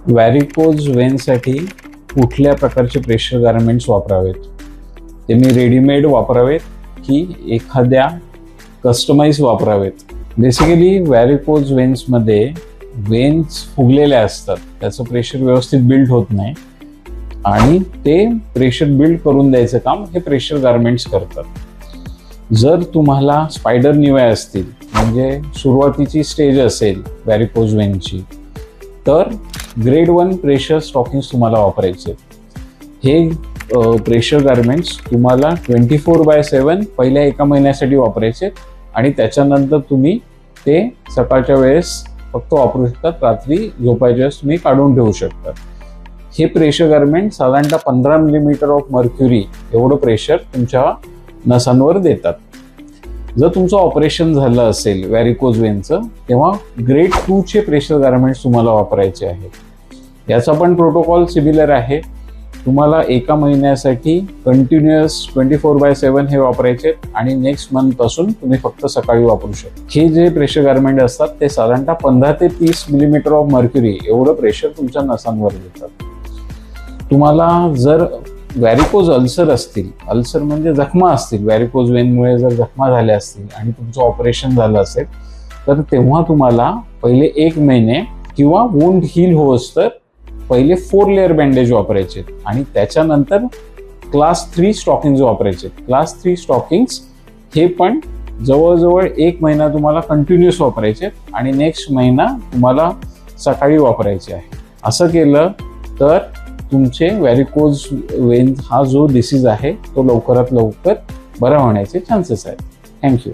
Varicose वेनसाठी कुठल्या प्रकारचे pressure garments वापरावेत? ते मी रेडीमेड वापरावेत की एखाद्या कस्टमाइज वापरावेत? बेसिकली व्हॅरिकोज वेन्समध्ये वेन्स फुगलेल्या असतात, त्याचं प्रेशर व्यवस्थित बिल्ड होत नाही आणि ते प्रेशर बिल्ड करून द्यायचं काम हे प्रेशर गारमेंट्स करतात. जर तुम्हाला स्पायडर निवे असतील, म्हणजे सुरुवातीची स्टेज असेल व्हॅरिकोज वेनची, तर ग्रेड 1 प्रेशर स्टॉकिंग्स तुम्हाला वापरायचे. हे प्रेशर गारमेंट्स तुम्हाला 24/7 पहिल्या 1 महिन्यासाठी वापरायचे आणि त्याच्यानंतर तुम्ही ते सकाळच्या वेळेस फक्त वापरू शकतात, रात्री झोपायच्या वेळेस तुम्ही काढून ठेवू शकता. हे प्रेशर गारमेंट साधारणतः 15 मिलीमीटर ऑफ मर्क्युरी एवढं प्रेशर तुमच्या नसांवर देतात. जर तुमचं ऑपरेशन झालं असेल व्हॅरिकोज वेनचं, तेव्हा ग्रेड 2चे प्रेशर गारमेंट्स तुम्हाला वापरायचे आहेत. याचा पण प्रोटोकॉल सिमिलर आहे. तुम्हाला 1 महिन्यासाठी कंटिन्युअस 24/7 हे वापरायचे आणि नेक्स्ट मंथ पासून तुम्ही फक्त सकाळी वापरू शकता. हे जे प्रेशर गारमेंट असतात ते साधारणतः 15 ते 30 मिलीमीटर ऑफ मर्क्युरी एवढं प्रेशर तुमच्या नसांवर देतात. तुम्हाला जर व्हॅरिकोज अल्सर असतील, अल्सर म्हणजे जखमा असतील, व्हॅरिकोज वेनमुळे जर जखमा झाल्या असतील आणि तुमचं ऑपरेशन झालं असेल, तर तेव्हा तुम्हाला पहिले 1 महिने किंवा वुंड हील होस तर पहिले 4 लेअर बँडेज वापरायचे आणि त्याच्यानंतर क्लास 3 स्टॉकिंग्स वापरायचे. क्लास 3 स्टॉकिंग्स हे पण जवळजवळ 1 महिना तुम्हाला कंटिन्युअस वापरायचे आणि नेक्स्ट महिना तुम्हाला सकाळी वापरायचे आहे. असं केलं तर तुमचे व्हॅरिकोज वेन हा जो डिसीज आहे तो लवकरात लवकर बरा होण्याचे चान्सेस आहेत. थँक्यू.